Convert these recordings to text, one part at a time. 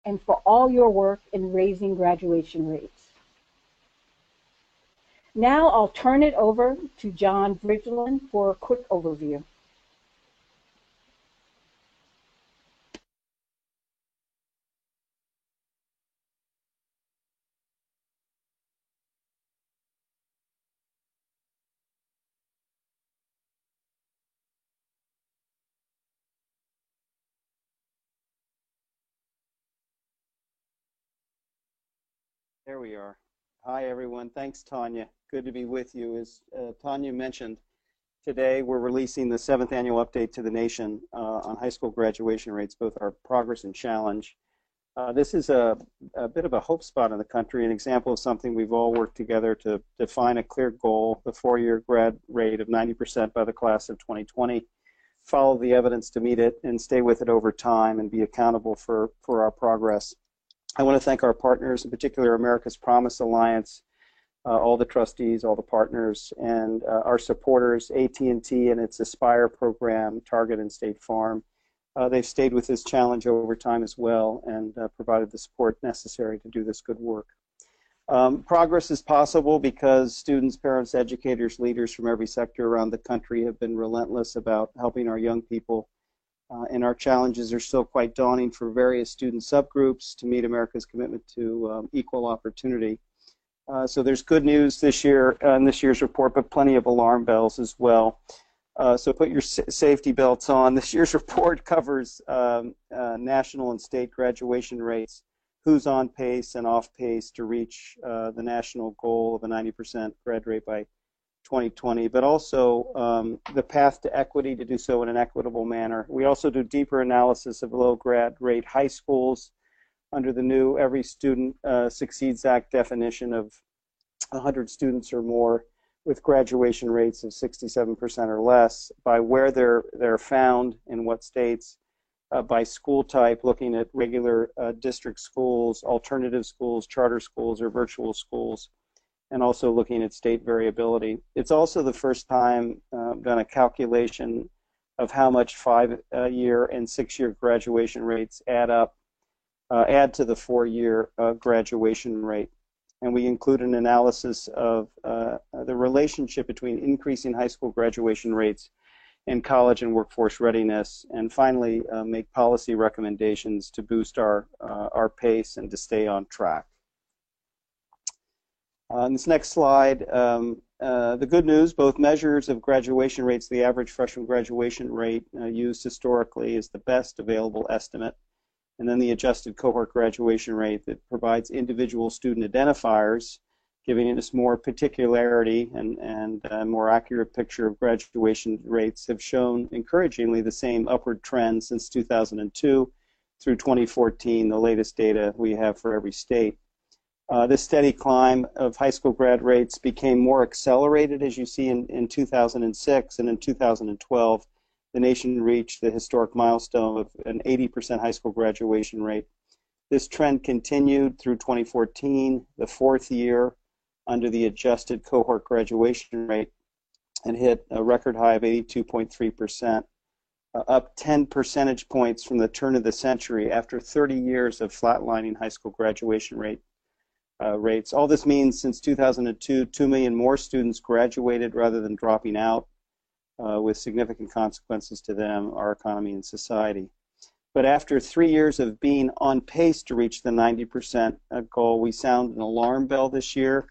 and for all your work in raising graduation rates. Now I'll turn it over to John Bridgeland for a quick overview. There we are. Hi, everyone. Thanks, Tanya. Good to be with you. As Tanya mentioned, today we're releasing the 7th annual update to the nation on high school graduation rates, both our progress and challenge. This is a bit of a hope spot in the country, an example of something we've all worked together to define a clear goal, the 4-year grad rate of 90% by the class of 2020, follow the evidence to meet it, and stay with it over time and be accountable for our progress. I want to thank our partners, in particular America's Promise Alliance, all the trustees, all the partners, and our supporters, AT&T and its Aspire program, Target and State Farm. They've stayed with this challenge over time as well and provided the support necessary to do this good work. Progress is possible because students, parents, educators, leaders from every sector around the country have been relentless about helping our young people. And our challenges are still quite daunting for various student subgroups to meet America's commitment to equal opportunity. So there's good news this year in this year's report, but plenty of alarm bells as well. So put your safety belts on. This year's report covers national and state graduation rates, who's on pace and off pace to reach the national goal of a 90% grad rate by 2020, but also the path to equity, to do so in an equitable manner. We also do deeper analysis of low grad rate high schools under the new Every Student Succeeds Act definition of 100 students or more with graduation rates of 67% or less, by where they're found, in what states, by school type, looking at regular district schools, alternative schools, charter schools, or virtual schools, and also looking at state variability. It's also the first time done a calculation of how much 5-year and 6-year graduation rates add to the 4-year graduation rate. And we include an analysis of the relationship between increasing high school graduation rates and college and workforce readiness, and finally make policy recommendations to boost our pace and to stay on track. On this next slide, the good news, both measures of graduation rates, the average freshman graduation rate used historically is the best available estimate, and then the adjusted cohort graduation rate that provides individual student identifiers, giving us more particularity and a more accurate picture of graduation rates, have shown encouragingly the same upward trend since 2002 through 2014, the latest data we have for every state. This steady climb of high school grad rates became more accelerated, as you see, in 2006, and in 2012 the nation reached the historic milestone of an 80% high school graduation rate. This trend continued through 2014, the 4th year under the adjusted cohort graduation rate, and hit a record high of 82.3%, up 10 percentage points from the turn of the century after 30 years of flatlining high school graduation rates. All this means since 2002, 2 million more students graduated rather than dropping out, with significant consequences to them, our economy, and society. But after 3 years of being on pace to reach the 90% goal, we sound an alarm bell this year.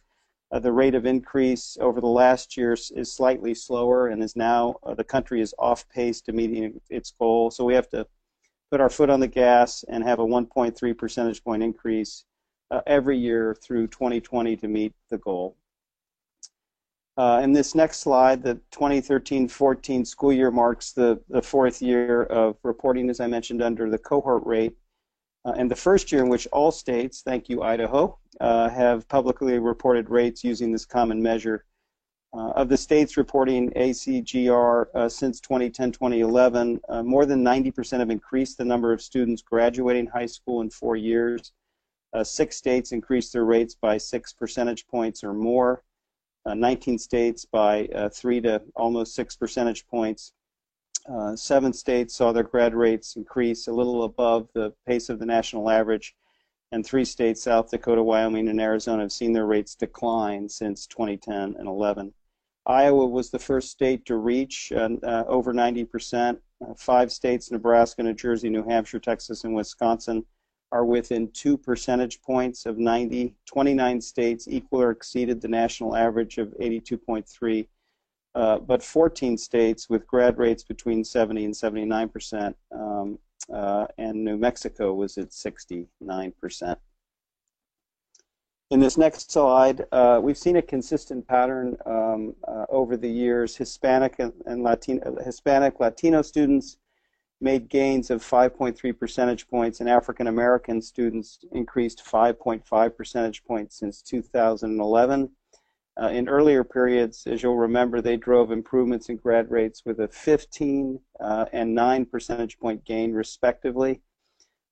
The rate of increase over the last year is slightly slower, and is now, the country is off pace to meeting its goal. So we have to put our foot on the gas and have a 1.3 percentage point increase every year through 2020 to meet the goal. In this next slide, the 2013-14 school year marks the 4th year of reporting, as I mentioned, under the cohort rate, and the first year in which all states, thank you Idaho, have publicly reported rates using this common measure. Of the states reporting ACGR since 2010-2011, more than 90% have increased the number of students graduating high school in 4 years. 6 states increased their rates by 6 percentage points or more. 19 states by 3 to almost 6 percentage points. 7 states saw their grad rates increase a little above the pace of the national average. and 3 states, South Dakota, Wyoming, and Arizona, have seen their rates decline since 2010 and 11. Iowa was the first state to reach over 90%. 5 states, Nebraska, New Jersey, New Hampshire, Texas, and Wisconsin, are within 2 percentage points of 90. 29 states equal or exceeded the national average of 82.3, but 14 states with grad rates between 70 and 79%, and New Mexico was at 69%. In this next slide, we've seen a consistent pattern over the years. Hispanic Latino students made gains of 5.3 percentage points, and African American students increased 5.5 percentage points since 2011. In earlier periods, as you'll remember, they drove improvements in grad rates with a 15 and 9 percentage point gain, respectively.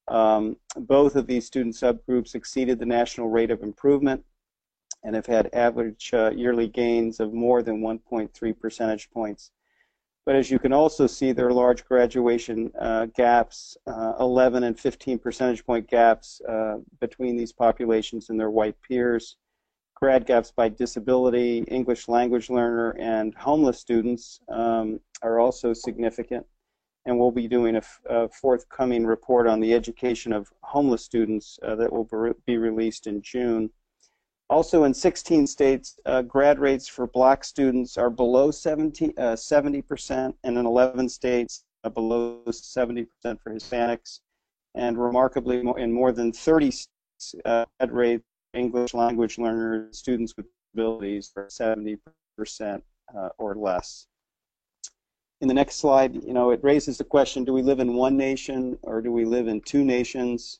Both of these student subgroups exceeded the national rate of improvement and have had average yearly gains of more than 1.3 percentage points. But as you can also see, there are large graduation gaps, 11 and 15 percentage point gaps between these populations and their white peers. Grad gaps by disability, English language learner, and homeless students are also significant. And we'll be doing a forthcoming report on the education of homeless students that will be released in June. Also in 16 states, grad rates for black students are below 70%, and in 11 states, below 70% for Hispanics. And remarkably, in more than 30 states, grad rates for English language learners, students with disabilities, are 70% or less. In the next slide, it raises the question, do we live in one nation or do we live in two nations?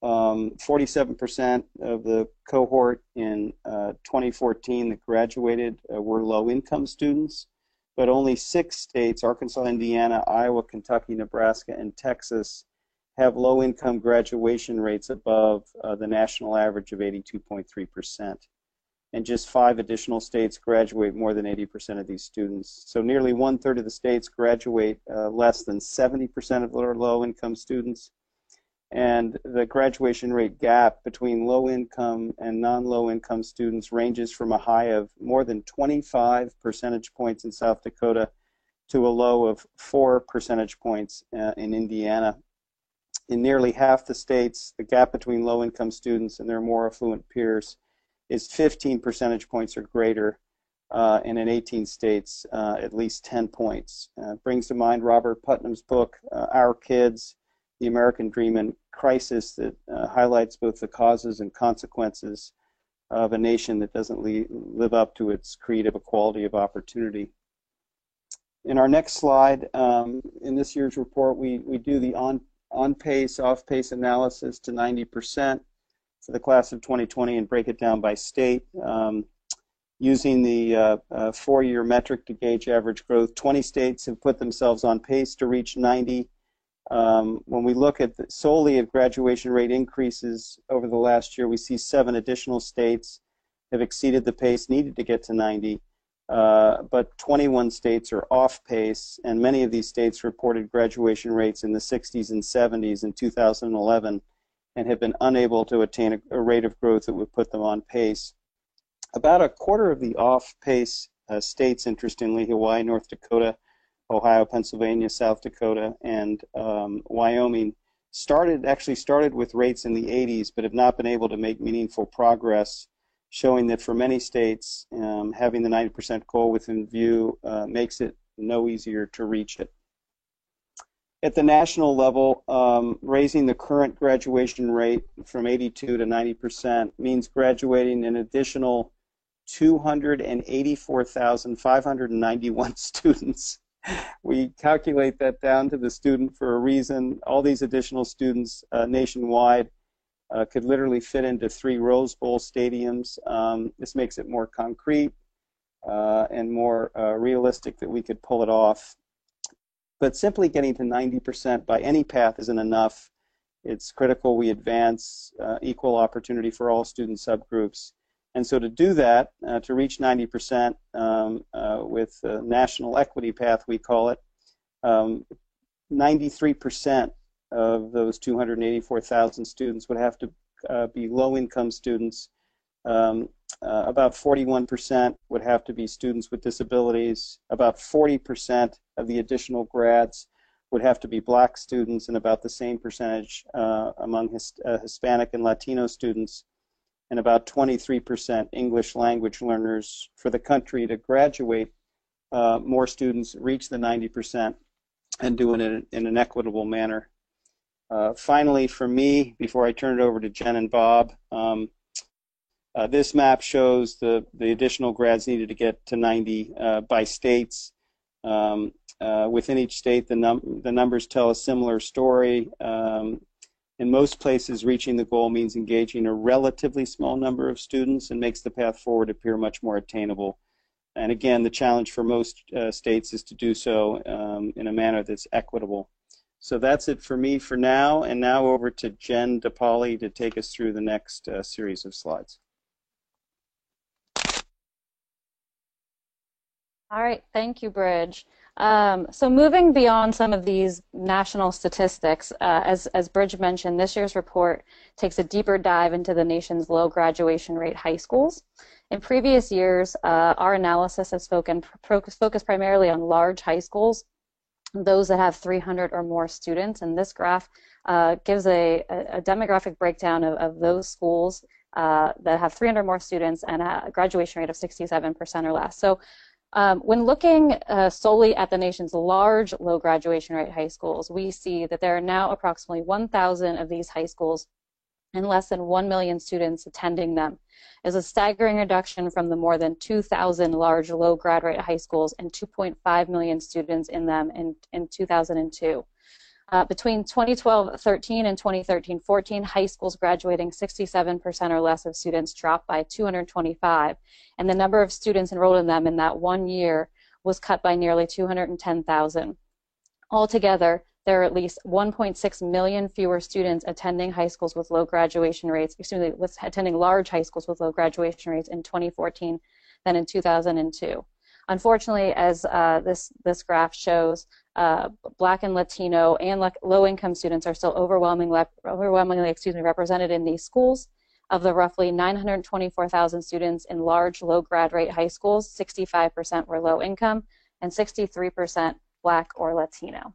47% of the cohort in 2014 that graduated were low-income students, but only 6 states, Arkansas, Indiana, Iowa, Kentucky, Nebraska, and Texas, have low-income graduation rates above the national average of 82.3%. And just 5 additional states graduate more than 80% of these students. So nearly 1/3 of the states graduate less than 70% of their low-income students. And the graduation rate gap between low-income and non-low-income students ranges from a high of more than 25 percentage points in South Dakota to a low of 4 percentage points in Indiana. In nearly half the states, the gap between low-income students and their more affluent peers is 15 percentage points or greater, and in 18 states, at least 10 points. Brings to mind Robert Putnam's book, Our Kids, The American Dream in Crisis, that highlights both the causes and consequences of a nation that doesn't live up to its creed of equality of opportunity. In our next slide, in this year's report, we do the on-pace, off-pace analysis to 90% for the class of 2020 and break it down by state. Using the 4-year metric to gauge average growth, 20 states have put themselves on pace to reach 90. When we look at solely at graduation rate increases over the last year, we see 7 additional states have exceeded the pace needed to get to 90, but 21 states are off pace, and many of these states reported graduation rates in the 60s and 70s in 2011 and have been unable to attain a rate of growth that would put them on pace. About a quarter of the off-pace states, interestingly, Hawaii, North Dakota, Ohio, Pennsylvania, South Dakota, and Wyoming, actually started with rates in the 80s, but have not been able to make meaningful progress, showing that for many states, having the 90% goal within view makes it no easier to reach it. At the national level, raising the current graduation rate from 82 to 90% means graduating an additional 284,591 students. We calculate that down to the student for a reason. All these additional students nationwide could literally fit into 3 Rose Bowl stadiums. This makes it more concrete and more realistic that we could pull it off. But simply getting to 90% by any path isn't enough. It's critical we advance equal opportunity for all student subgroups. And so to do that, to reach 90% with the national equity path, we call it, 93% of those 284,000 students would have to be low-income students. About 41% would have to be students with disabilities. About 40% of the additional grads would have to be black students, and about the same percentage among Hispanic and Latino students, and about 23% English language learners. For the country to graduate, more students reach the 90% and do it in an equitable manner. Finally, for me, before I turn it over to Jen and Bob, this map shows the additional grads needed to get to 90 by states. Within each state, the numbers tell a similar story. In most places, reaching the goal means engaging a relatively small number of students and makes the path forward appear much more attainable. And again, the challenge for most states is to do so in a manner that's equitable. So that's it for me for now, and now over to Jen DePaoli to take us through the next series of slides. All right, thank you, Bridge. So moving beyond some of these national statistics, as Bridge mentioned, this year's report takes a deeper dive into the nation's low graduation rate high schools. In previous years, our analysis has focused primarily on large high schools, those that have 300 or more students, and this graph gives a demographic breakdown of those schools that have 300 more students and a graduation rate of 67% or less. So when looking solely at the nation's large low graduation rate high schools, we see that there are now approximately 1,000 of these high schools and less than 1 million students attending them. Is a staggering reduction from the more than 2,000 large low grad rate high schools and 2.5 million students in them in 2002. Between 2012-13 and 2013-14, high schools graduating 67% or less of students dropped by 225, and the number of students enrolled in them in that 1 year was cut by nearly 210,000. Altogether, there are at least 1.6 million fewer students attending high schools with low graduation rates, attending large high schools with low graduation rates in 2014 than in 2002. Unfortunately, as this graph shows, Black and Latino and low-income students are still overwhelmingly represented in these schools. Of the roughly 924,000 students in large low grad rate high schools, 65% were low income and 63% Black or Latino.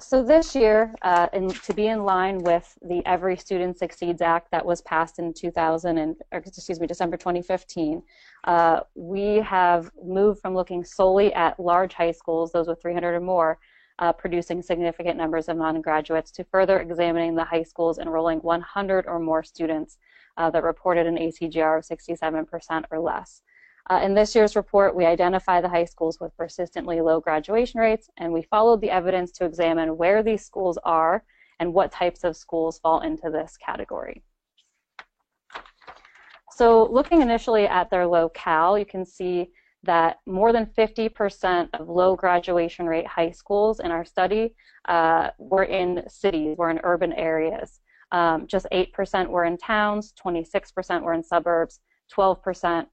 So this year, to be in line with the Every Student Succeeds Act that was passed in December 2015, we have moved from looking solely at large high schools, those with 300 or more, producing significant numbers of non-graduates, to further examining the high schools enrolling 100 or more students that reported an ACGR of 67% or less. In this year's report, we identify the high schools with persistently low graduation rates, and we followed the evidence to examine where these schools are and what types of schools fall into this category. So looking initially at their locale, you can see that more than 50% of low graduation rate high schools in our study were in cities, were in urban areas. Just 8% were in towns, 26% were in suburbs, 12%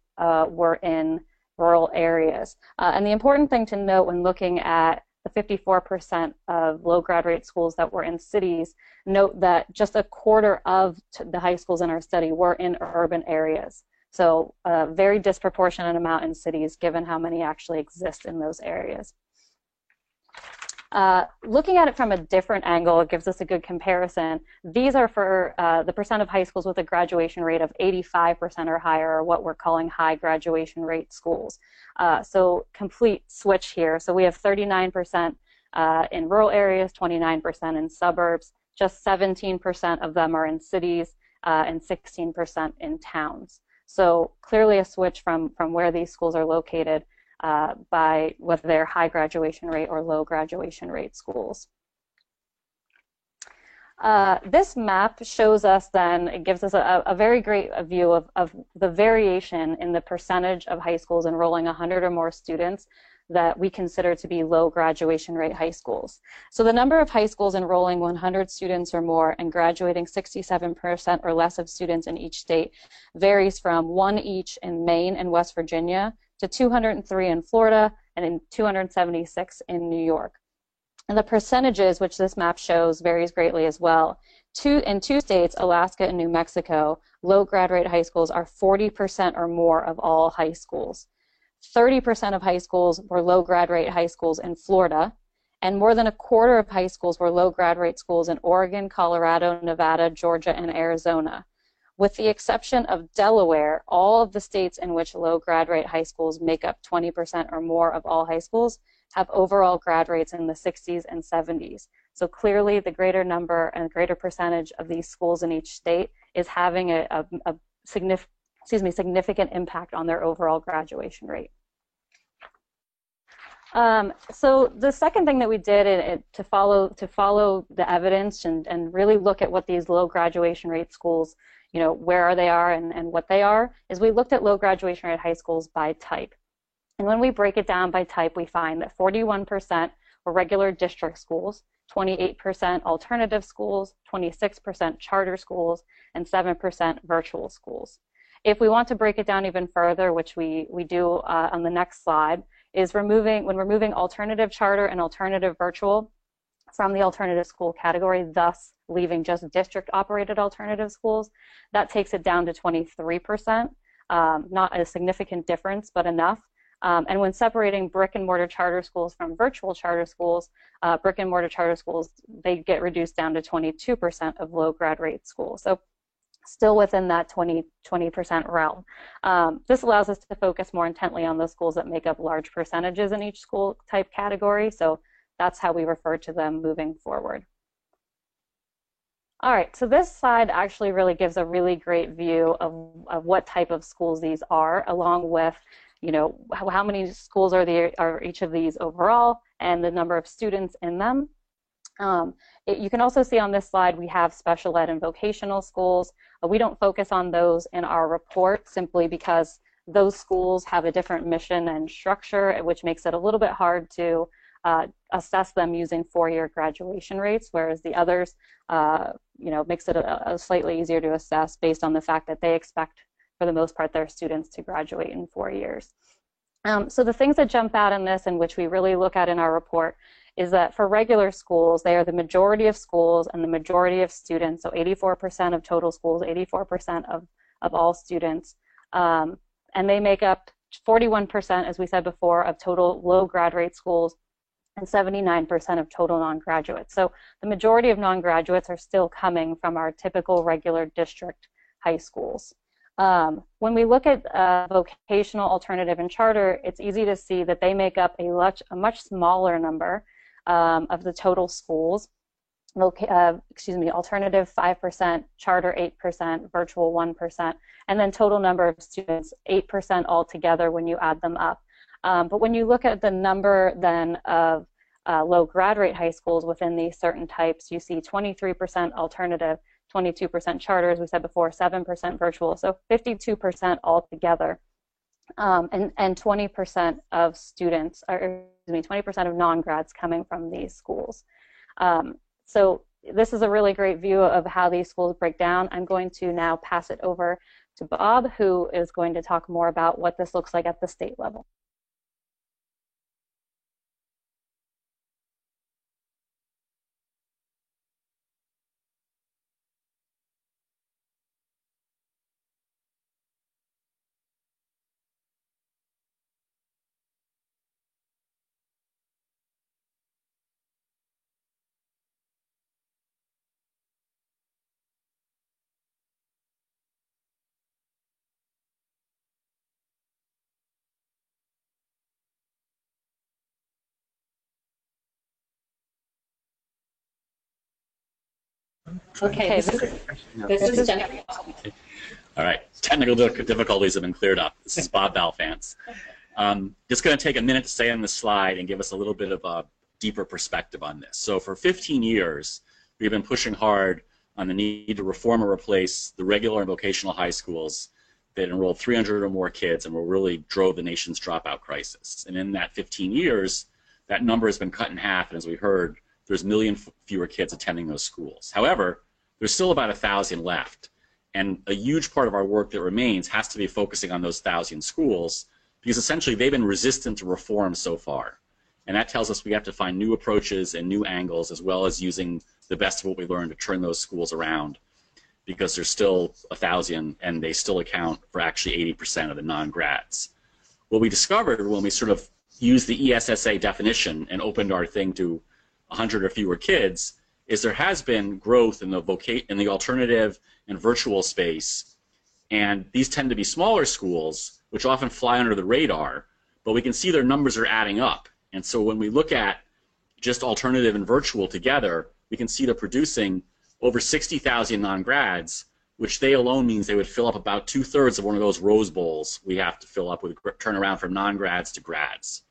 were in rural areas. And the important thing to note when looking at the 54% of low grad rate schools that were in cities, note that just a quarter of the high schools in our study were in urban areas. So a very disproportionate amount in cities given how many actually exist in those areas. Looking at it from a different angle, it gives us a good comparison. These are for the percent of high schools with a graduation rate of 85% or higher, or what we're calling high graduation rate schools. So complete switch here. So we have 39% in rural areas, 29% in suburbs, just 17% of them are in cities, and 16% in towns. So clearly a switch from where these schools are located by whether they're high graduation rate or low graduation rate schools. This map shows us then, it gives us a very great view of the variation in the percentage of high schools enrolling 100 or more students that we consider to be low graduation rate high schools. So the number of high schools enrolling 100 students or more and graduating 67% or less of students in each state varies from 1 each in Maine and West Virginia to 203 in Florida and in 276 in New York. And the percentages, which this map shows, varies greatly as well. In two states, Alaska and New Mexico, low grad rate high schools are 40% or more of all high schools. 30% of high schools were low grad rate high schools in Florida, and more than a quarter of high schools were low grad rate schools in Oregon, Colorado, Nevada, Georgia, and Arizona. With the exception of Delaware, all of the states in which low grad rate high schools make up 20% or more of all high schools have overall grad rates in the 60s and 70s. So clearly the greater number and greater percentage of these schools in each state is having a significant impact on their overall graduation rate. So the second thing that we did to follow the evidence and really look at what these low graduation rate schools, where they are and what they are, is we looked at low graduation rate high schools by type. And when we break it down by type, we find that 41% were regular district schools, 28% alternative schools, 26% charter schools, and 7% virtual schools. If we want to break it down even further, which we do on the next slide, is when removing alternative charter and alternative virtual from the alternative school category, thus leaving just district-operated alternative schools, that takes it down to 23%. Not a significant difference, but enough. And when separating brick-and-mortar charter schools from virtual charter schools, brick-and-mortar charter schools, they get reduced down to 22% of low grad rate schools. So still within that 20% realm. This allows us to focus more intently on those schools that make up large percentages in each school type category. So that's how we refer to them moving forward. All right, so this slide actually really gives a really great view of what type of schools these are, along with how many schools are each of these overall and the number of students in them. You can also see on this slide we have special ed and vocational schools. We don't focus on those in our report simply because those schools have a different mission and structure, which makes it a little bit hard to assess them using four-year graduation rates, whereas the others, makes it a slightly easier to assess based on the fact that they expect, for the most part, their students to graduate in 4 years. So the things that jump out in this and which we really look at in our report is that for regular schools, they are the majority of schools and the majority of students, so 84% of total schools, 84% of all students, and they make up 41%, as we said before, of total low grad rate schools and 79% of total non-graduates. So the majority of non-graduates are still coming from our typical regular district high schools. When we look at vocational, alternative, and charter, it's easy to see that they make up a much smaller number of the total schools. Alternative 5%, charter 8%, virtual 1%, and then total number of students 8% altogether when you add them up. But when you look at the number then of low grad rate high schools within these certain types, you see 23% alternative, 22% charter, as we said before, 7% virtual, so 52% altogether, and 20% of students, or 20% of non-grads coming from these schools. So this is a really great view of how these schools break down. I'm going to now pass it over to Bob, who is going to talk more about what this looks like at the state level. Okay, this is Jennifer. All right, technical difficulties have been cleared up. This is Bob Balfance. Just going to take a minute to stay on the slide and give us a little bit of a deeper perspective on this. So for 15 years, we've been pushing hard on the need to reform or replace the regular and vocational high schools that enrolled 300 or more kids and really drove the nation's dropout crisis. And in that 15 years, that number has been cut in half, and as we heard, there's a million fewer kids attending those schools. However, there's still about 1,000 left, and a huge part of our work that remains has to be focusing on those 1,000 schools because essentially they've been resistant to reform so far. And that tells us we have to find new approaches and new angles, as well as using the best of what we learned to turn those schools around, because there's still 1,000 and they still account for actually 80% of the non-grads. What we discovered when we sort of used the ESSA definition and opened our thing to 100 or fewer kids is there has been growth in the alternative and virtual space, and these tend to be smaller schools, which often fly under the radar, but we can see their numbers are adding up. And so when we look at just alternative and virtual together, we can see they're producing over 60,000 non-grads, which they alone means they would fill up about 2/3 of one of those Rose Bowls we have to fill up with turn around from non-grads to grads.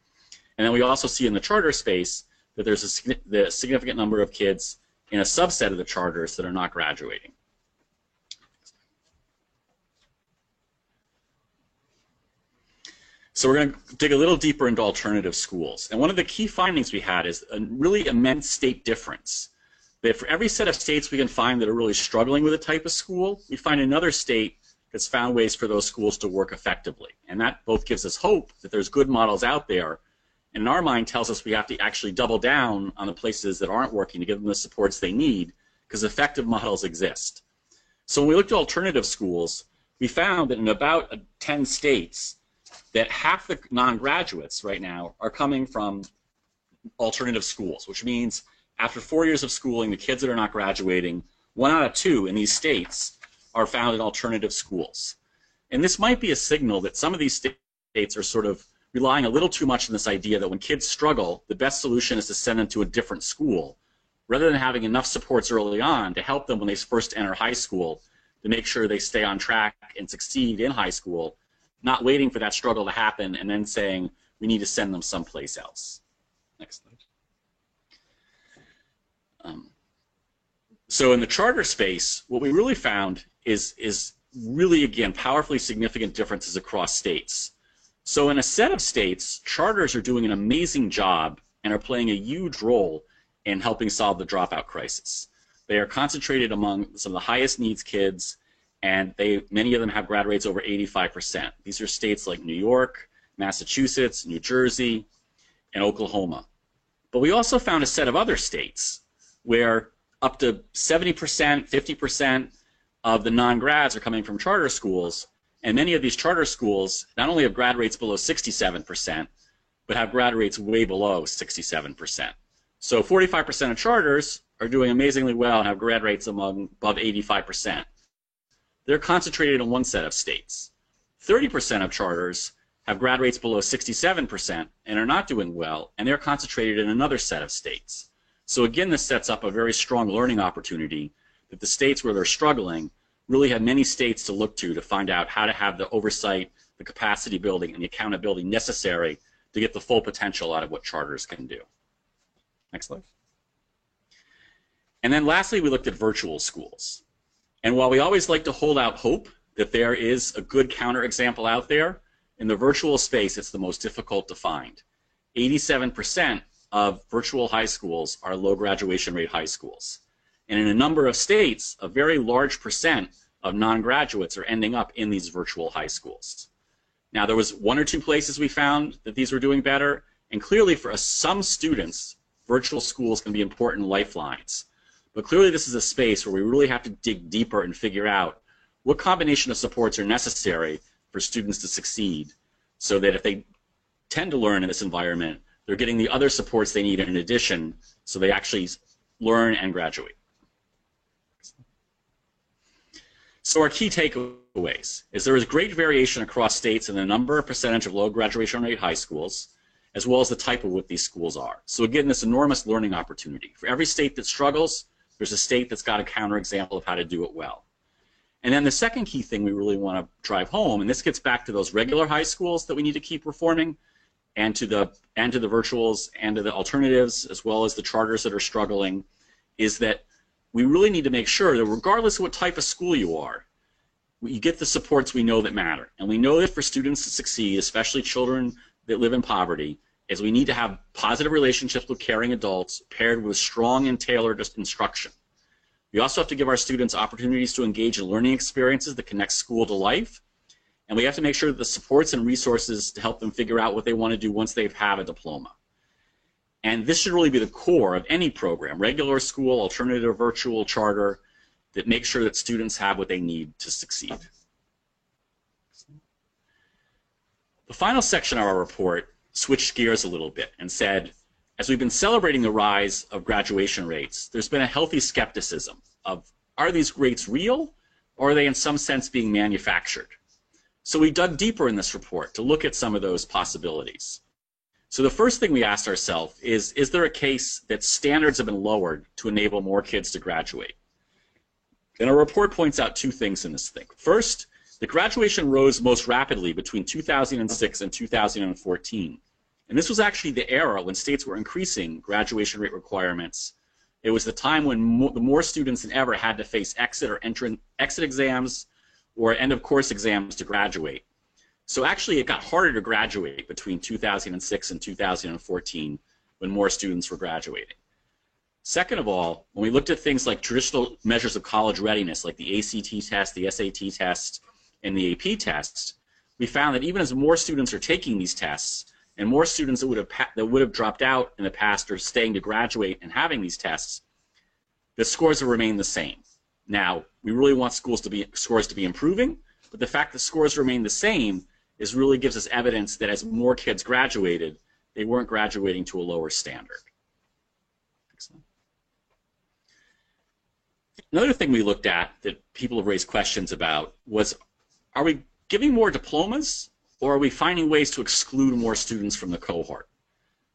And then we also see in the charter space that there's a significant number of kids in a subset of the charters that are not graduating. So we're going to dig a little deeper into alternative schools. And one of the key findings we had is a really immense state difference. That for every set of states we can find that are really struggling with a type of school, we find another state that's found ways for those schools to work effectively. And that both gives us hope that there's good models out there, and in our mind tells us we have to actually double down on the places that aren't working to give them the supports they need, because effective models exist. So when we looked at alternative schools, we found that in about 10 states, that half the non-graduates right now are coming from alternative schools, which means after 4 years of schooling, the kids that are not graduating, 1 out of 2 in these states are found in alternative schools. And this might be a signal that some of these states are sort of relying a little too much on this idea that when kids struggle, the best solution is to send them to a different school, rather than having enough supports early on to help them when they first enter high school to make sure they stay on track and succeed in high school, not waiting for that struggle to happen and then saying we need to send them someplace else. Next slide. So in the charter space, what we really found is really, again, powerfully significant differences across states. So in a set of states, charters are doing an amazing job and are playing a huge role in helping solve the dropout crisis. They are concentrated among some of the highest needs kids, and many of them have grad rates over 85%. These are states like New York, Massachusetts, New Jersey, and Oklahoma. But we also found a set of other states where up to 70%, 50% of the non-grads are coming from charter schools, and many of these charter schools not only have grad rates below 67%, but have grad rates way below 67%. So 45% of charters are doing amazingly well and have grad rates above 85%. They're concentrated in one set of states. 30% of charters have grad rates below 67% and are not doing well, and they're concentrated in another set of states. So again, this sets up a very strong learning opportunity that the states where they're struggling really have many states to look to find out how to have the oversight, the capacity building, and the accountability necessary to get the full potential out of what charters can do. Next slide. And then lastly, we looked at virtual schools. And while we always like to hold out hope that there is a good counterexample out there, in the virtual space, it's the most difficult to find. 87% of virtual high schools are low graduation rate high schools. And in a number of states, a very large percent of non-graduates are ending up in these virtual high schools. Now, there was 1 or 2 places we found that these were doing better, and clearly for some students, virtual schools can be important lifelines. But clearly this is a space where we really have to dig deeper and figure out what combination of supports are necessary for students to succeed, so that if they tend to learn in this environment, they're getting the other supports they need in addition, so they actually learn and graduate. So our key takeaways is there is great variation across states in the number and percentage of low graduation rate high schools, as well as the type of what these schools are. So again, this enormous learning opportunity. For every state that struggles, there's a state that's got a counterexample of how to do it well. And then the second key thing we really want to drive home, and this gets back to those regular high schools that we need to keep reforming, and to the virtuals and to the alternatives, as well as the charters that are struggling, is that we really need to make sure that regardless of what type of school you are, you get the supports we know that matter. And we know that for students to succeed, especially children that live in poverty, is we need to have positive relationships with caring adults paired with strong and tailored instruction. We also have to give our students opportunities to engage in learning experiences that connect school to life. And we have to make sure that the supports and resources to help them figure out what they want to do once they have a diploma. And this should really be the core of any program, regular school, alternative, virtual, charter, that makes sure that students have what they need to succeed. The final section of our report switched gears a little bit and said, as we've been celebrating the rise of graduation rates, there's been a healthy skepticism of, are these rates real, or are they in some sense being manufactured? So we dug deeper in this report to look at some of those possibilities. So the first thing we asked ourselves is there a case that standards have been lowered to enable more kids to graduate? And our report points out two things in this thing. First, the graduation rose most rapidly between 2006 and 2014. And this was actually the era when states were increasing graduation rate requirements. It was the time when more students than ever had to face exit or exit exams or end of course exams to graduate. So actually it got harder to graduate between 2006 and 2014 when more students were graduating. Second of all, when we looked at things like traditional measures of college readiness, like the ACT test, the SAT test, and the AP tests, we found that even as more students are taking these tests, and more students that would have dropped out in the past are staying to graduate and having these tests, the scores have remained the same. Now, we really want scores to be improving, but the fact that scores remain the same really gives us evidence that as more kids graduated, they weren't graduating to a lower standard. Excellent. Another thing we looked at that people have raised questions about was, are we giving more diplomas, or are we finding ways to exclude more students from the cohort?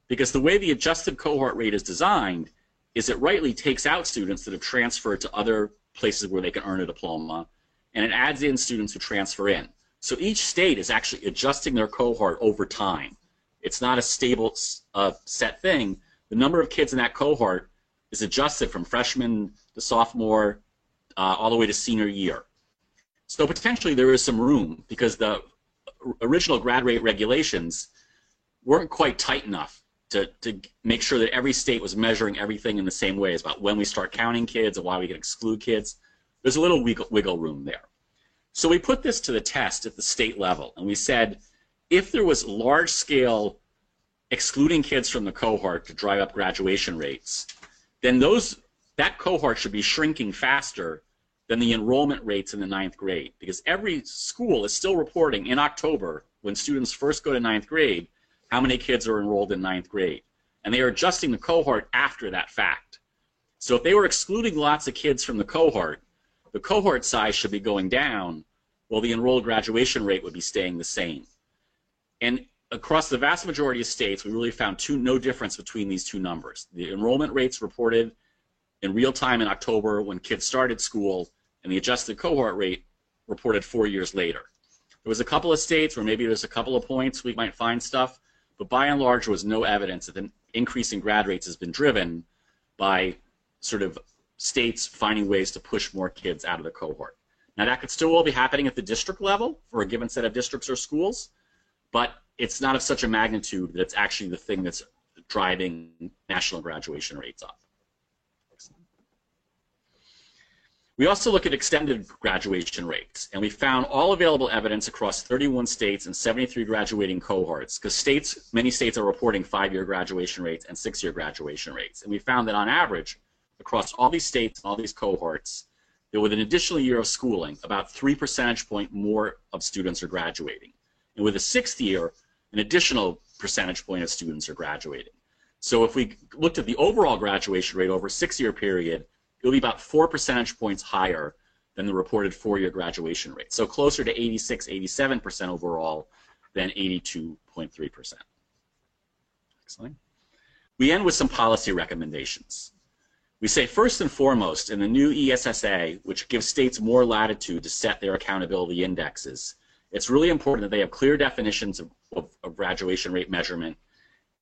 Because the way the adjusted cohort rate is designed is it rightly takes out students that have transferred to other places where they can earn a diploma, and it adds in students who transfer in. So each state is actually adjusting their cohort over time. It's not a stable set thing. The number of kids in that cohort is adjusted from freshman to sophomore all the way to senior year. So potentially there is some room because the original grad rate regulations weren't quite tight enough to make sure that every state was measuring everything in the same way. It's about when we start counting kids and why we can exclude kids. There's a little wiggle room there. So we put this to the test at the state level, and we said if there was large-scale excluding kids from the cohort to drive up graduation rates, then that cohort should be shrinking faster than the enrollment rates in the 9th grade, because every school is still reporting in October, when students first go to 9th grade, how many kids are enrolled in 9th grade. And they are adjusting the cohort after that fact. So if they were excluding lots of kids from the cohort size should be going down, while the enrolled graduation rate would be staying the same. And across the vast majority of states, we really found no difference between these two numbers. The enrollment rates reported in real time in October when kids started school, and the adjusted cohort rate reported 4 years later. There was a couple of states where maybe there's a couple of points we might find stuff, but by and large there was no evidence that an increase in grad rates has been driven by sort of states finding ways to push more kids out of the cohort. Now that could still all be happening at the district level for a given set of districts or schools, but it's not of such a magnitude that it's actually the thing that's driving national graduation rates up. We also look at extended graduation rates, and we found all available evidence across 31 states and 73 graduating cohorts, because many states are reporting 5-year graduation rates and 6-year graduation rates. And we found that on average, across all these states and all these cohorts, that with an additional year of schooling, about 3 percentage point more of students are graduating. And with a 6th year, an additional percentage point of students are graduating. So if we looked at the overall graduation rate over a 6-year period, it will be about 4 percentage points higher than the reported 4-year graduation rate. So closer to 86, 87% overall than 82.3%. Excellent. We end with some policy recommendations. We say first and foremost, in the new ESSA, which gives states more latitude to set their accountability indexes, it's really important that they have clear definitions of graduation rate measurement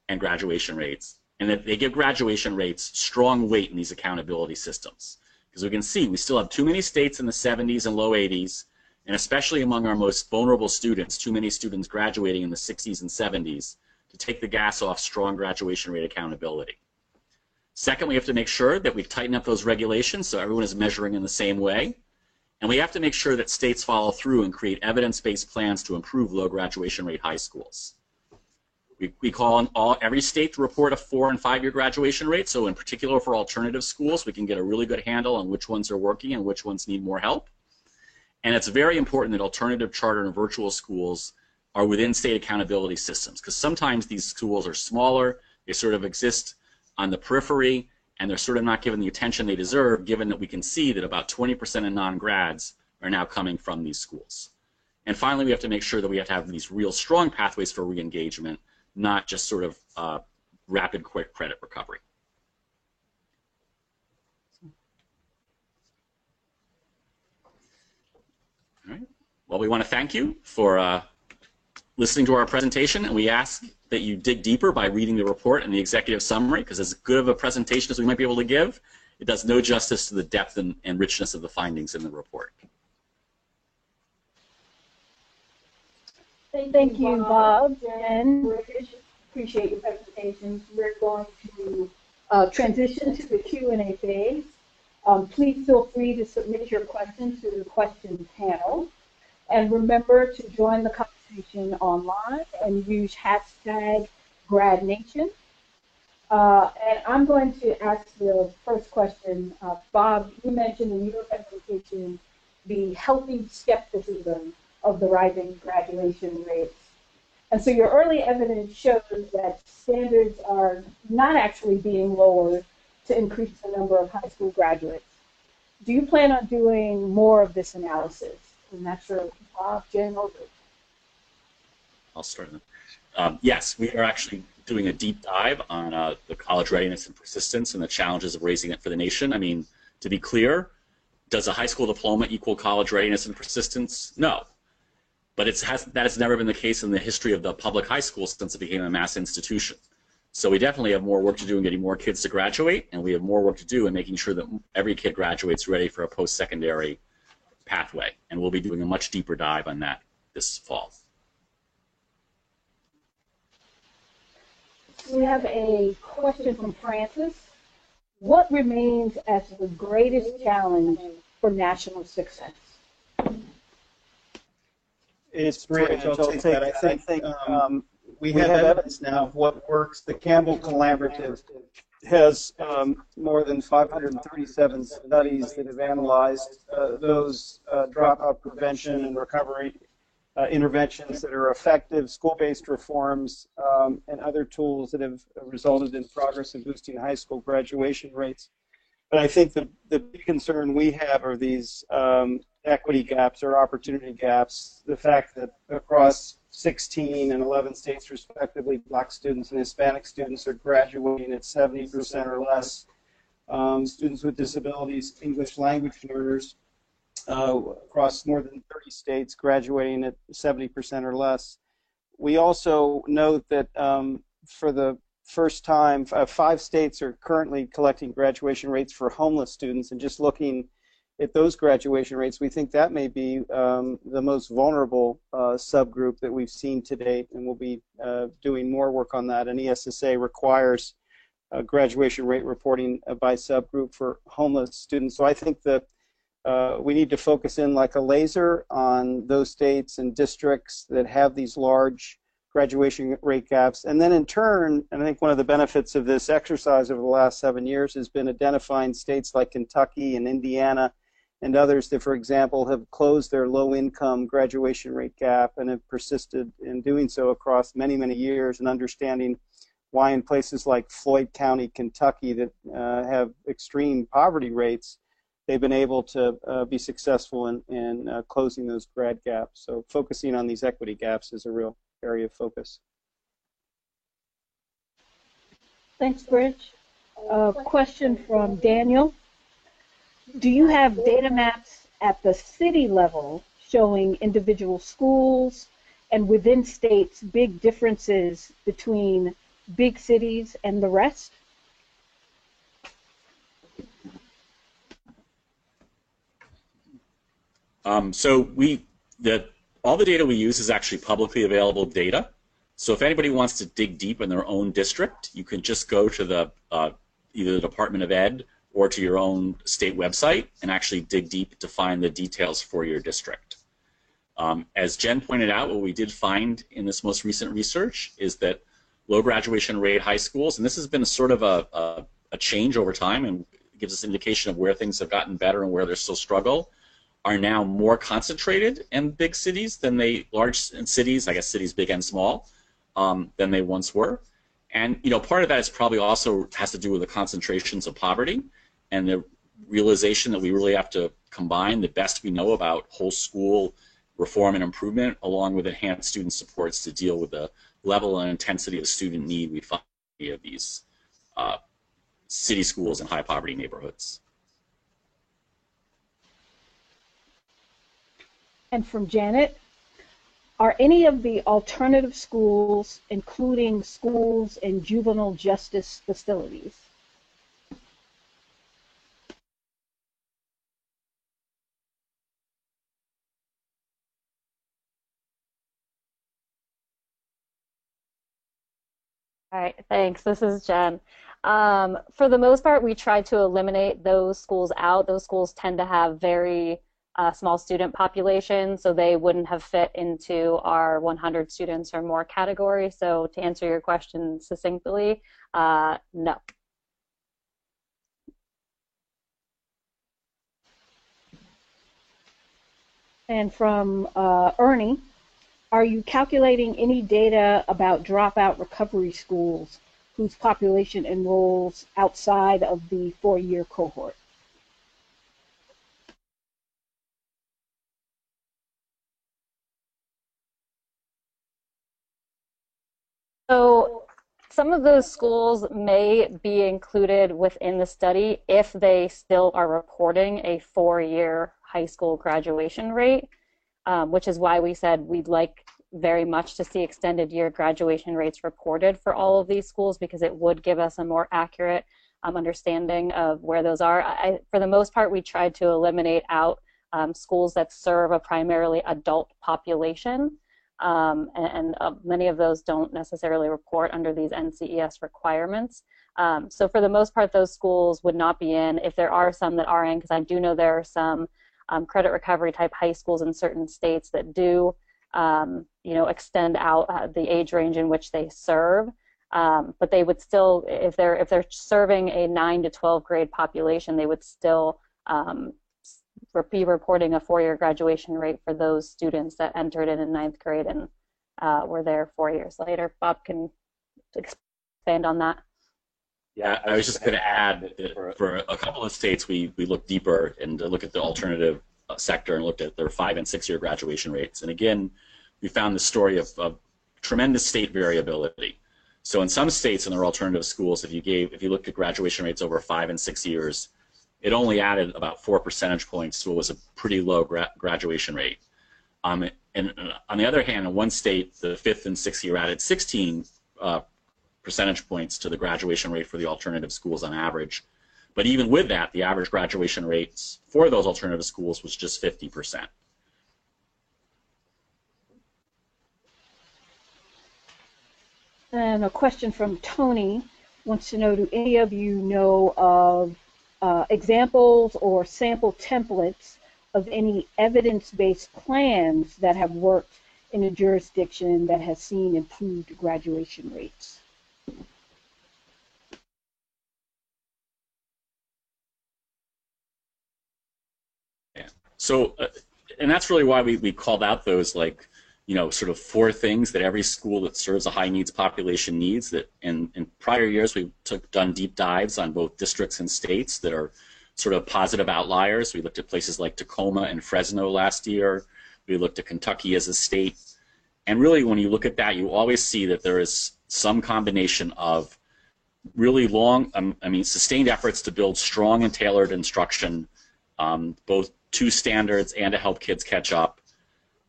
and graduation rates, and that they give graduation rates strong weight in these accountability systems. Because we can see we still have too many states in the 70s and low 80s, and especially among our most vulnerable students, too many students graduating in the 60s and 70s, to take the gas off strong graduation rate accountability. Second, we have to make sure that we tighten up those regulations so everyone is measuring in the same way. And we have to make sure that states follow through and create evidence-based plans to improve low graduation rate high schools. We call on every state to report a 4- and 5-year graduation rate. So in particular for alternative schools, we can get a really good handle on which ones are working and which ones need more help. And it's very important that alternative charter and virtual schools are within state accountability systems, because sometimes these schools are smaller, they sort of exist on the periphery, and they're sort of not given the attention they deserve, given that we can see that about 20% of non-grads are now coming from these schools. And finally, we have to make sure that we have to have these real strong pathways for re-engagement, not just sort of rapid, quick credit recovery. All right. Well, we want to thank you for listening to our presentation, and we ask that you dig deeper by reading the report and the executive summary, because as good of a presentation as we might be able to give, it does no justice to the depth and richness of the findings in the report. Thank you, Bob and Rich. Appreciate your presentations. We're going to transition to the Q&A phase. Please feel free to submit your questions to the question panel. And remember to join the conversation online and use hashtag GradNation. And I'm going to ask the first question. Bob, you mentioned in your presentation the healthy skepticism of the rising graduation rates. And so your early evidence shows that standards are not actually being lowered to increase the number of high school graduates. Do you plan on doing more of this analysis? And that's your Bob, Jen, or Rich. I'll start then. Yes, we are actually doing a deep dive on the college readiness and persistence and the challenges of raising it for the nation. I mean, to be clear, does a high school diploma equal college readiness and persistence? No. But that has never been the case in the history of the public high school since it became a mass institution. So we definitely have more work to do in getting more kids to graduate, and we have more work to do in making sure that every kid graduates ready for a post-secondary pathway. And we'll be doing a much deeper dive on that this fall. We have a question from Francis. What remains as the greatest challenge for national success? It's Rich. I'll take that. I think we have evidence now of what works. The Campbell Collaborative has more than 537 studies that have analyzed those dropout prevention and recovery interventions that are effective, school-based reforms, and other tools that have resulted in progress in boosting high school graduation rates. But I think the big concern we have are these equity gaps or opportunity gaps. The fact that across 16 and 11 states respectively, black students and Hispanic students are graduating at 70% or less. Students with disabilities, English language learners, across more than 30 states graduating at 70% or less. We also note that for the first time, 5 states are currently collecting graduation rates for homeless students, and just looking at those graduation rates, we think that may be the most vulnerable subgroup that we've seen to date, and we'll be doing more work on that. And ESSA requires graduation rate reporting by subgroup for homeless students. So I think that we need to focus in like a laser on those states and districts that have these large graduation rate gaps. And then in turn, and I think one of the benefits of this exercise over the last 7 years has been identifying states like Kentucky and Indiana and others that, for example, have closed their low-income graduation rate gap and have persisted in doing so across many, many years, and understanding why in places like Floyd County, Kentucky, that have extreme poverty rates, they've been able to be successful in closing those grad gaps. So focusing on these equity gaps is a real area of focus. Thanks, Rich. Question from Daniel. Do you have data maps at the city level showing individual schools and within states big differences between big cities and the rest? So all the data we use is actually publicly available data. So if anybody wants to dig deep in their own district, you can just go to the either the Department of Ed or to your own state website and actually dig deep to find the details for your district. As Jen pointed out, what we did find in this most recent research is that low graduation rate high schools, and this has been sort of a change over time and gives us an indication of where things have gotten better and where there's still struggle, are now more concentrated in big cities than large cities, I guess cities big and small, than they once were. And part of that is probably also has to do with the concentrations of poverty and the realization that we really have to combine the best we know about whole school reform and improvement along with enhanced student supports to deal with the level and intensity of student need we find in these city schools in high poverty neighborhoods. And from Janet, are any of the alternative schools, including schools and juvenile justice facilities? All right, thanks. This is Jen. For the most part, we tried to eliminate those schools out. Those schools tend to have very small student populations, so they wouldn't have fit into our 100 students or more category. So to answer your question succinctly, no. And from Ernie, are you calculating any data about dropout recovery schools whose population enrolls outside of the 4-year cohort? So some of those schools may be included within the study if they still are reporting a 4-year high school graduation rate, which is why we said we'd like very much to see extended year graduation rates reported for all of these schools, because it would give us a more accurate understanding of where those are. For the most part, we tried to eliminate out schools that serve a primarily adult population. And many of those don't necessarily report under these NCES requirements. So for the most part, those schools would not be in. If there are some that are in, because I do know there are some credit recovery type high schools in certain states that do, extend out the age range in which they serve. But they would still, if they're serving a 9 to 12 grade population, they would still be reporting a 4-year graduation rate for those students that entered in 9th grade and were there 4 years later. Bob can expand on that. Yeah, I was just going to add that for a couple of states, we looked deeper and looked at the alternative sector and looked at their 5- and 6-year graduation rates. And again, we found the story of tremendous state variability. So in some states in their alternative schools, if you looked at graduation rates over 5 and 6 years, it only added about 4 percentage points, so it was a pretty low graduation rate. And on the other hand, in one state, the 5th and 6th year added 16 percentage points to the graduation rate for the alternative schools on average. But even with that, the average graduation rates for those alternative schools was just 50%. And a question from Tony wants to know, do any of you know of examples or sample templates of any evidence-based plans that have worked in a jurisdiction that has seen improved graduation rates? Yeah. So, and that's really why we called out those, like, sort of 4 things that every school that serves a high needs population needs. That in prior years we've done deep dives on both districts and states that are sort of positive outliers. We looked at places like Tacoma and Fresno last year. We looked at Kentucky as a state. And really, when you look at that, you always see that there is some combination of really long, sustained efforts to build strong and tailored instruction, both to standards and to help kids catch up.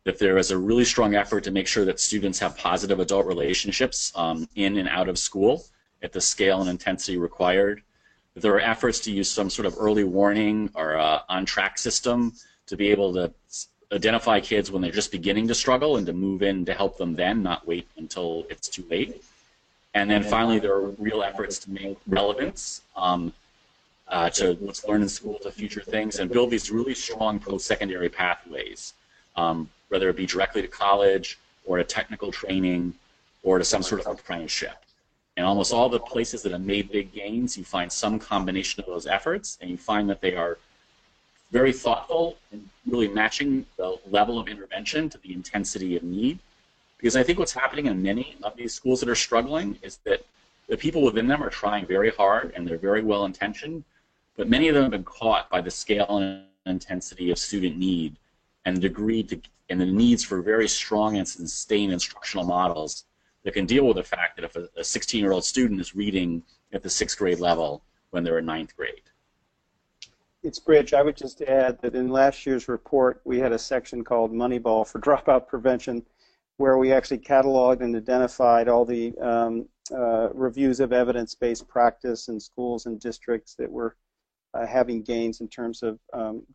That there is a really strong effort to make sure that students have positive adult relationships in and out of school at the scale and intensity required. That there are efforts to use some sort of early warning or on-track system to be able to identify kids when they're just beginning to struggle and to move in to help them then, not wait until it's too late. And then finally, there are real efforts to make relevance to what's learned in school to future things and build these really strong post-secondary pathways. Whether it be directly to college or to technical training or to some sort of apprenticeship. And almost all the places that have made big gains, you find some combination of those efforts, and you find that they are very thoughtful and really matching the level of intervention to the intensity of need. Because I think what's happening in many of these schools that are struggling is that the people within them are trying very hard and they're very well intentioned, but many of them have been caught by the scale and intensity of student need and the degree to, and the needs for very strong and sustained instructional models that can deal with the fact that if a 16-year-old student is reading at the 6th grade level when they're in 9th grade. It's Bridge. I would just add that in last year's report, we had a section called Moneyball for Dropout Prevention, where we actually cataloged and identified all the reviews of evidence-based practice in schools and districts that were having gains in terms of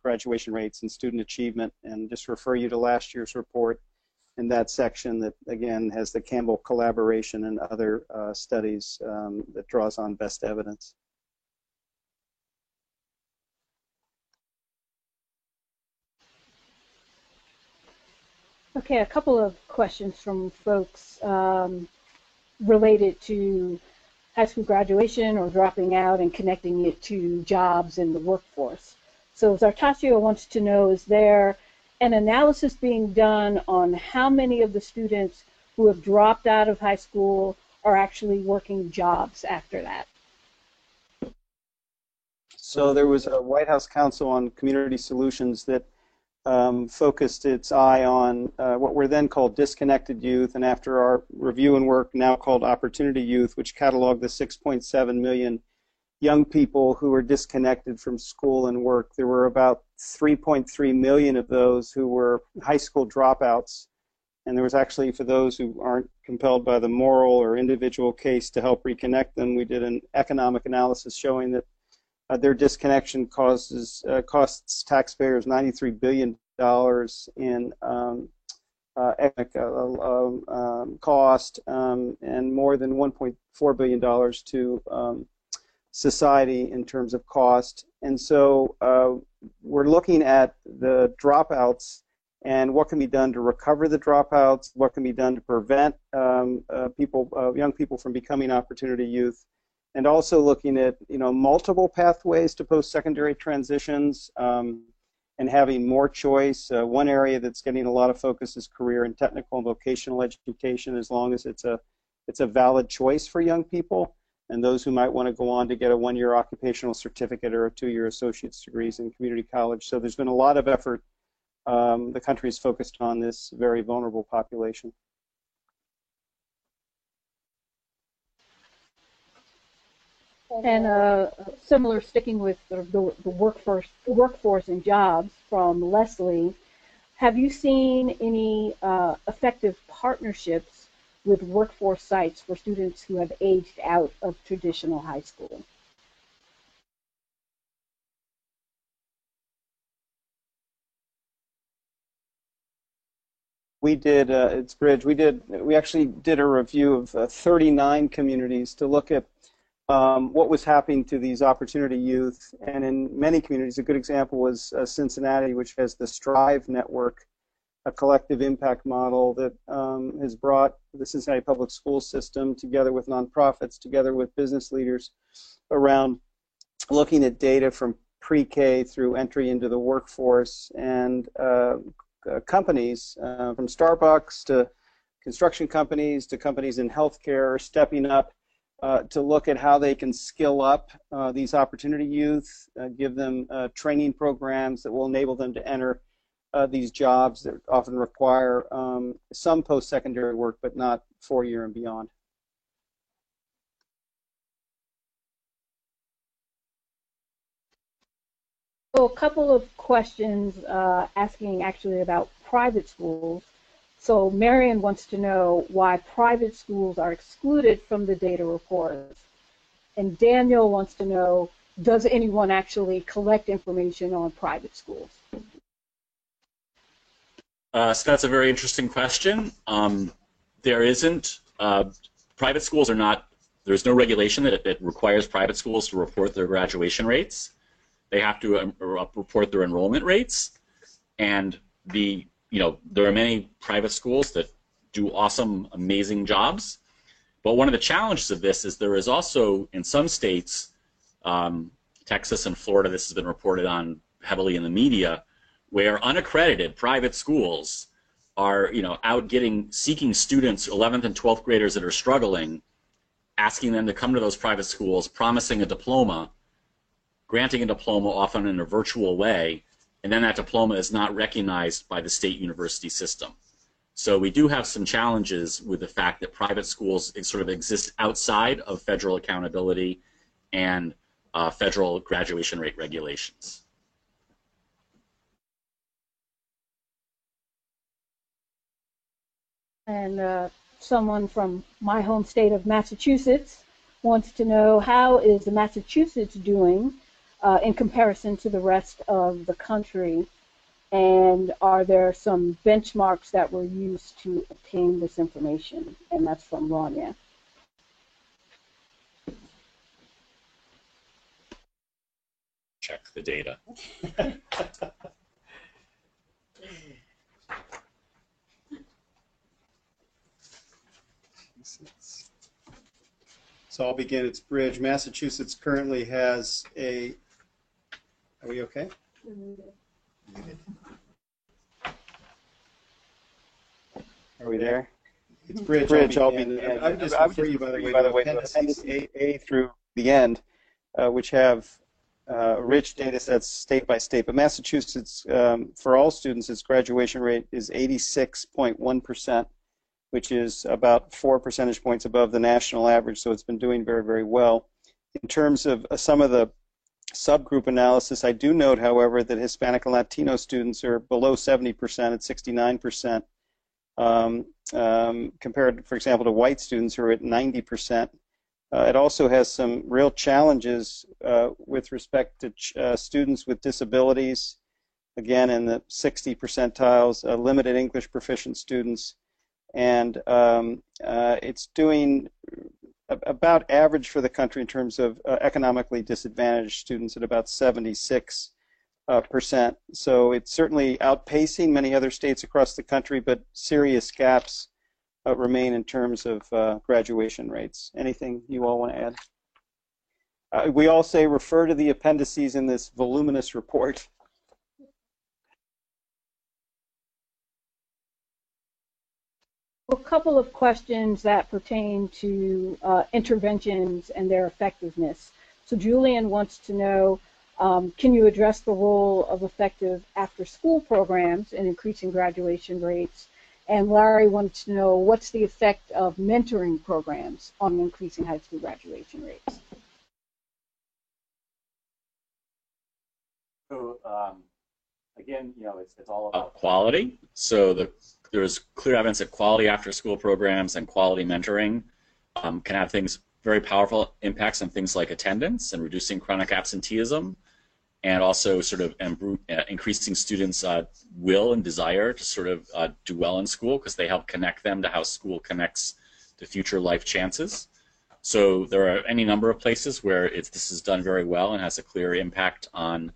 graduation rates and student achievement, and just refer you to last year's report in that section that, again, has the Campbell collaboration and other studies that draws on best evidence. Okay, a couple of questions from folks related to high school graduation or dropping out and connecting it to jobs in the workforce. So Zartasio wants to know, is there an analysis being done on how many of the students who have dropped out of high school are actually working jobs after that? So there was a White House Council on Community Solutions that focused its eye on what were then called disconnected youth, and after our review and work, now called opportunity youth, which cataloged the 6.7 million young people who were disconnected from school and work. There were about 3.3 million of those who were high school dropouts, and there was actually, for those who aren't compelled by the moral or individual case to help reconnect them, we did an economic analysis showing that their disconnection costs taxpayers $93 billion in economic cost and more than $1.4 billion to society in terms of cost. And so we're looking at the dropouts and what can be done to recover the dropouts, what can be done to prevent young people from becoming opportunity youth, and also looking at multiple pathways to post-secondary transitions and having more choice. One area that's getting a lot of focus is career and technical and vocational education, as long as it's a valid choice for young people and those who might want to go on to get a 1-year occupational certificate or a 2-year associate's degrees in community college. So there's been a lot of effort. The country is focused on this very vulnerable population. And similar, sticking with the workforce and jobs from Leslie, have you seen any effective partnerships with workforce sites for students who have aged out of traditional high school? We did, it's Bridge, we actually did a review of 39 communities to look at what was happening to these opportunity youth, and in many communities, a good example was Cincinnati, which has the Strive Network, a collective impact model that has brought the Cincinnati public school system together with nonprofits, together with business leaders around looking at data from pre-K through entry into the workforce, and companies from Starbucks to construction companies to companies in healthcare are stepping up to look at how they can skill up these opportunity youth, give them training programs that will enable them to enter these jobs that often require some post-secondary work, but not 4-year and beyond. So a couple of questions asking actually about private schools. So Marion wants to know why private schools are excluded from the data reports. And Daniel wants to know, does anyone actually collect information on private schools? So that's a very interesting question. There isn't, private schools are not, there's no regulation that requires private schools to report their graduation rates. They have to report their enrollment rates, and there are many private schools that do awesome, amazing jobs, But one of the challenges of this is there is also, in some states, Texas and Florida, this has been reported on heavily in the media, where unaccredited private schools are, out seeking students, 11th and 12th graders that are struggling, asking them to come to those private schools, promising a diploma, granting a diploma often in a virtual way, and then that diploma is not recognized by the state university system. So we do have some challenges with the fact that private schools sort of exist outside of federal accountability and federal graduation rate regulations. And someone from my home state of Massachusetts wants to know, how is Massachusetts doing in comparison to the rest of the country? And are there some benchmarks that were used to obtain this information? And that's from Rania. Check the data. So I'll begin. It's Bridge. Massachusetts currently has a. Are we okay? Are we there? It's Bridge. I'll begin. I would just refer you, by the way, to appendices A through the end, which have rich data sets state by state. But Massachusetts, for all students, its graduation rate is 86.1%, which is about 4 percentage points above the national average. So it's been doing very, very well. In terms of some of the subgroup analysis, I do note, however, that Hispanic and Latino students are below 70% at 69%, compared, for example, to white students who are at 90%. It also has some real challenges with respect to students with disabilities, again in the 60 percentiles, limited English proficient students, and it's doing about average for the country in terms of economically disadvantaged students at about 76%. So it's certainly outpacing many other states across the country, but serious gaps remain in terms of graduation rates. Anything you all want to add? We all say refer to the appendices in this voluminous report. A couple of questions that pertain to interventions and their effectiveness. So Julian wants to know, can you address the role of effective after-school programs in increasing graduation rates? And Larry wants to know, what's the effect of mentoring programs on increasing high school graduation rates? So again, it's all about quality. So there's clear evidence that quality after-school programs and quality mentoring can have very powerful impacts on things like attendance and reducing chronic absenteeism, and also sort of increasing students' will and desire to sort of do well in school, because they help connect them to how school connects to future life chances. So there are any number of places where this is done very well and has a clear impact on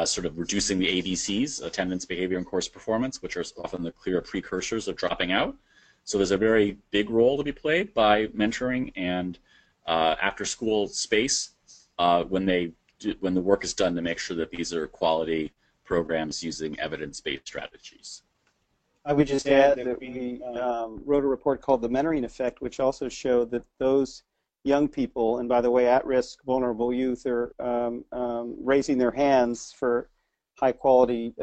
sort of reducing the ABCs, attendance, behavior, and course performance, which are often the clear precursors of dropping out. So there's a very big role to be played by mentoring and after-school space when the work is done to make sure that these are quality programs using evidence-based strategies. I would just add that we wrote a report called The Mentoring Effect, which also showed that those young people, and by the way, at-risk vulnerable youth, are raising their hands for high-quality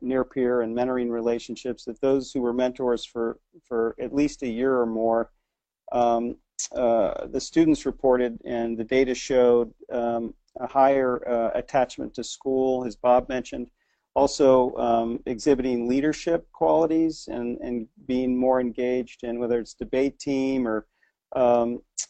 near-peer and mentoring relationships, that those who were mentors for at least a year or more, the students reported and the data showed a higher attachment to school, as Bob mentioned, also exhibiting leadership qualities and being more engaged in whether it's debate team or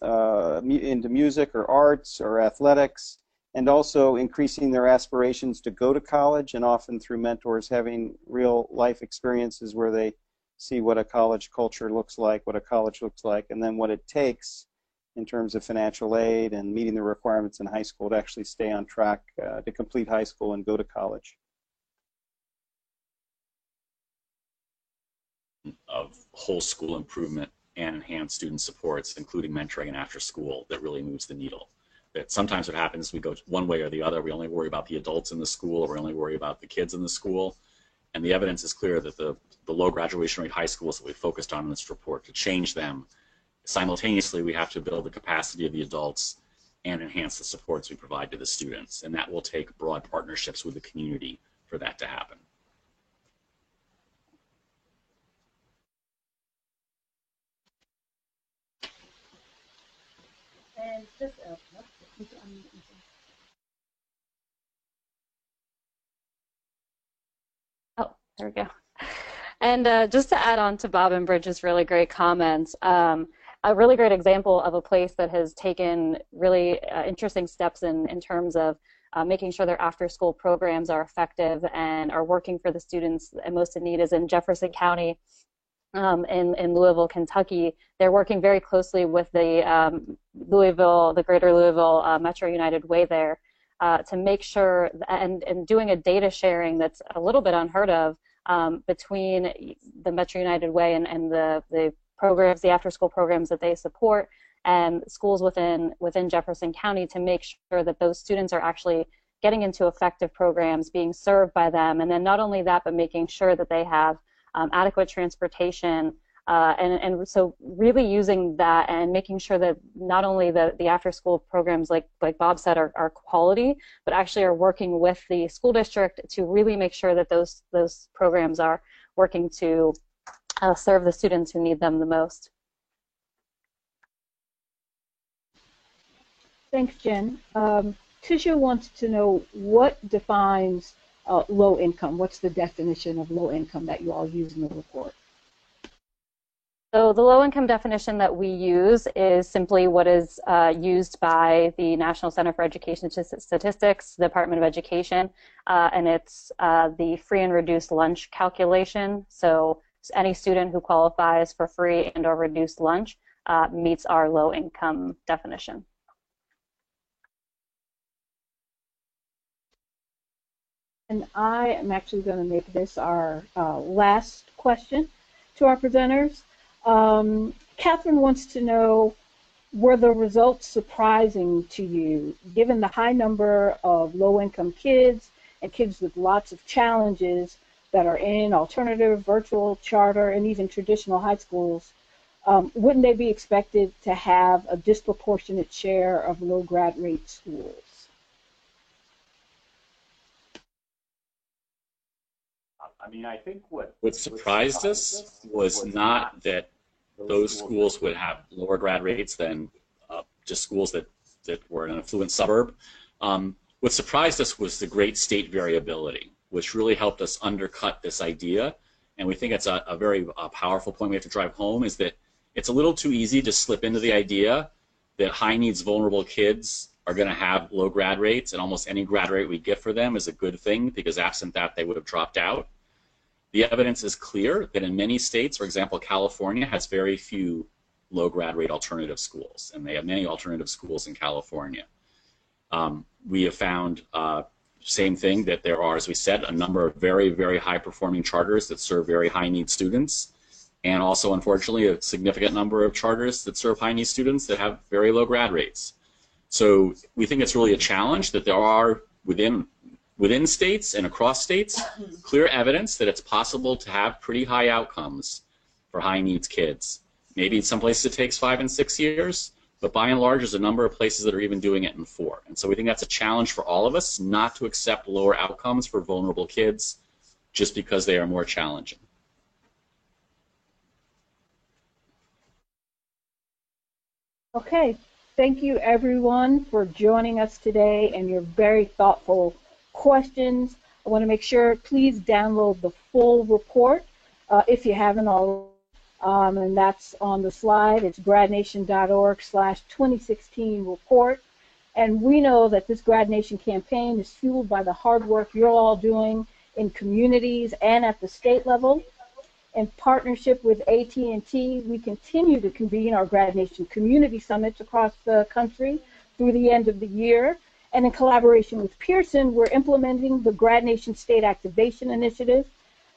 into music or arts or athletics, and also increasing their aspirations to go to college, and often through mentors having real life experiences where they see what a college culture looks like, what a college looks like, and then what it takes in terms of financial aid and meeting the requirements in high school to actually stay on track to complete high school and go to college. Of whole school improvement and enhanced student supports, including mentoring and after school, that really moves the needle. That sometimes what happens is we go one way or the other. We only worry about the adults in the school, or we only worry about the kids in the school. And the evidence is clear that the low graduation rate high schools that we focused on in this report, to change them, simultaneously we have to build the capacity of the adults and enhance the supports we provide to the students. And that will take broad partnerships with the community for that to happen. And just, Oh, there we go. And just to add on to Bob and Bridget's really great comments, a really great example of a place that has taken really interesting steps in terms of making sure their after-school programs are effective and are working for the students most in need is in Jefferson County in Louisville, Kentucky. They're working very closely with the the Greater Louisville Metro United Way there to make sure, and doing a data sharing that's a little bit unheard of between the Metro United Way and the programs, the after-school programs that they support, and schools within Jefferson County, to make sure that those students are actually getting into effective programs, being served by them, and then not only that, but making sure that they have adequate transportation, and so really using that and making sure that not only the after-school programs, like Bob said, are quality, but actually are working with the school district to really make sure that those programs are working to serve the students who need them the most. thanks, Jen. Tisha wants to know what defines low income. What's the definition of low income that you all use in the report? So the low-income definition that we use is simply what is used by the National Center for Education Statistics, Department of Education, and it's the free and reduced lunch calculation. So any student who qualifies for free and or reduced lunch meets our low-income definition. And I am actually going to make this our last question to our presenters. Catherine wants to know, were the results surprising to you, given the high number of low-income kids and kids with lots of challenges that are in alternative, virtual, charter, and even traditional high schools? Wouldn't they be expected to have a disproportionate share of low grad rate schools? I mean, I think what surprised us was not that those schools would have lower grad rates than just schools that were in an affluent suburb. What surprised us was the great state variability, which really helped us undercut this idea. And we think it's a very powerful point we have to drive home, is that it's a little too easy to slip into the idea that high needs vulnerable kids are going to have low grad rates, and almost any grad rate we get for them is a good thing, because absent that they would have dropped out. The evidence is clear that in many states, for example, California has very few low grad rate alternative schools, and they have many alternative schools in California. We have found, same thing, that there are, as we said, a number of very, very high performing charters that serve very high need students, and also, unfortunately, a significant number of charters that serve high need students that have very low grad rates. So we think it's really a challenge that there are within states and across states clear evidence that it's possible to have pretty high outcomes for high needs kids. Maybe in some places it takes 5 and 6 years, but by and large there's a number of places that are even doing it in 4. And so we think that's a challenge for all of us, not to accept lower outcomes for vulnerable kids just because they are more challenging. Okay, thank you everyone for joining us today and your very thoughtful questions. I want to make sure, please download the full report if you haven't already, and that's on the slide. It's gradnation.org/2016 report. And we know that this Grad Nation campaign is fueled by the hard work you're all doing in communities and at the state level. In partnership with AT&T, we continue to convene our Grad Nation community summits across the country through the end of the year. And in collaboration with Pearson, we're implementing the Grad Nation State Activation Initiative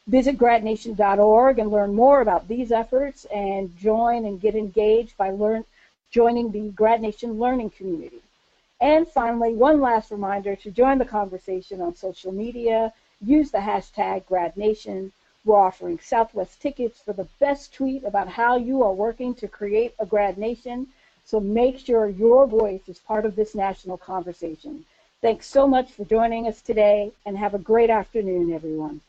Visit gradnation.org and learn more about these efforts and join and get engaged by joining the GradNation Learning Community. And finally, one last reminder to join the conversation on social media. Use the hashtag GradNation. We're offering Southwest tickets for the best tweet about how you are working to create a GradNation. So make sure your voice is part of this national conversation. Thanks so much for joining us today, and have a great afternoon, everyone.